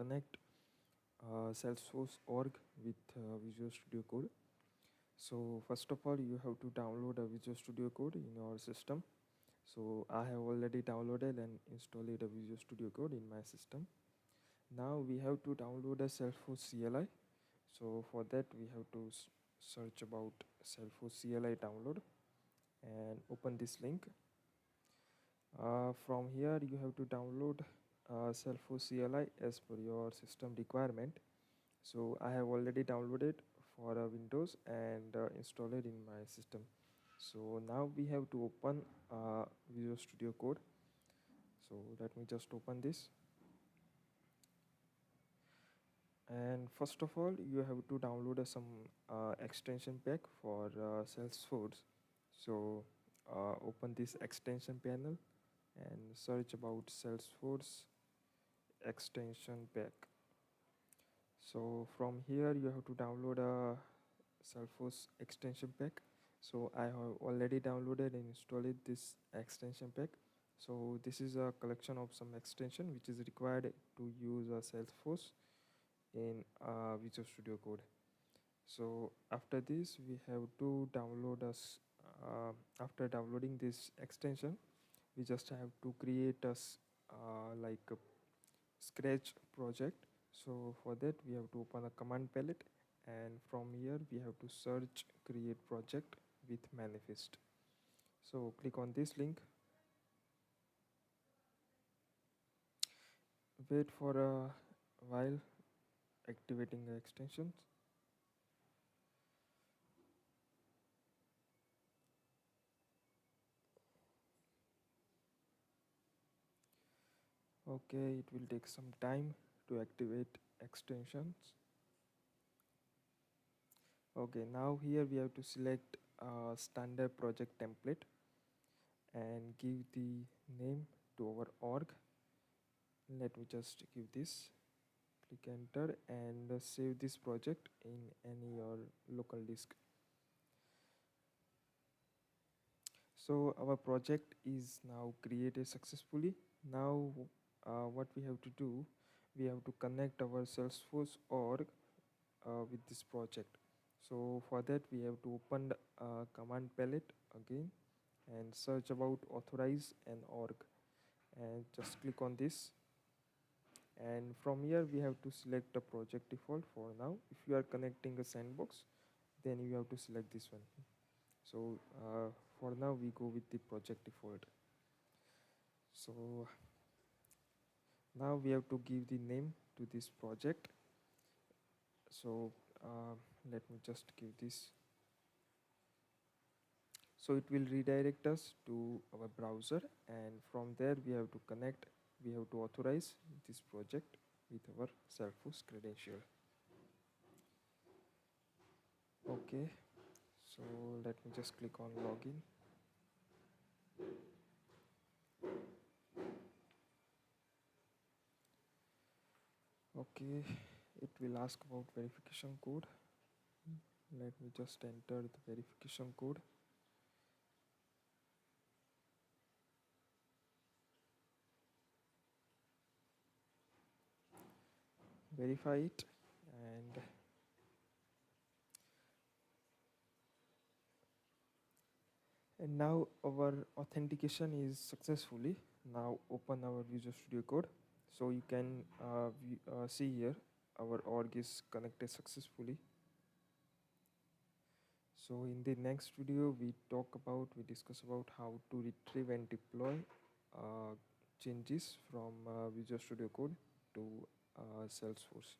connect Salesforce ORG with Visual Studio Code. So first of all, you have to download a Visual Studio Code in your system. So I have already downloaded and installed a Visual Studio Code in my system. Now we have to download a Salesforce CLI. So for that we have to search about Salesforce CLI download and open this link. From here you have to download Salesforce CLI as per your system requirement. So I have already downloaded for Windows and installed it in my system. So now we have to open Visual Studio Code. So let me just open this. And first of all, you have to download some extension pack for Salesforce. So open this extension panel and search about Salesforce extension pack. So from here you have to download a Salesforce extension pack. So I have already downloaded and installed this extension pack. So this is a collection of some extension which is required to use a Salesforce in Visual Studio Code. So after this we have to download us. After downloading this extension, we just have to create us like a scratch project. So for that we have to open a command palette, and from here we have to search create project with manifest. So click on this link, wait for a while activating the extensions. Okay, it will take some time to activate extensions. Okay, now here we have to select standard project template and give the name to our org. Let me just give this, click enter and save this project in any your local disk. So our project is now created successfully. Now what we have to do, we have to connect our Salesforce org with this project. So for that we have to open the command palette again and search about authorize and org and just click on this, and from here we have to select the project default. For now, if you are connecting a sandbox, then you have to select this one. So for now we go with the project default. So now we have to give the name to this project. So let me just give this. So it will redirect us to our browser, and from there we have to connect, we have to authorize this project with our Salesforce credential. Okay, so let me just click on login. Okay, it will ask about verification code. Let me just enter the verification code. Verify it, and now our authentication is successfully. Now open our Visual Studio Code. So you can see here our org is connected successfully. So in the next video we discuss about how to retrieve and deploy changes from Visual Studio Code to Salesforce.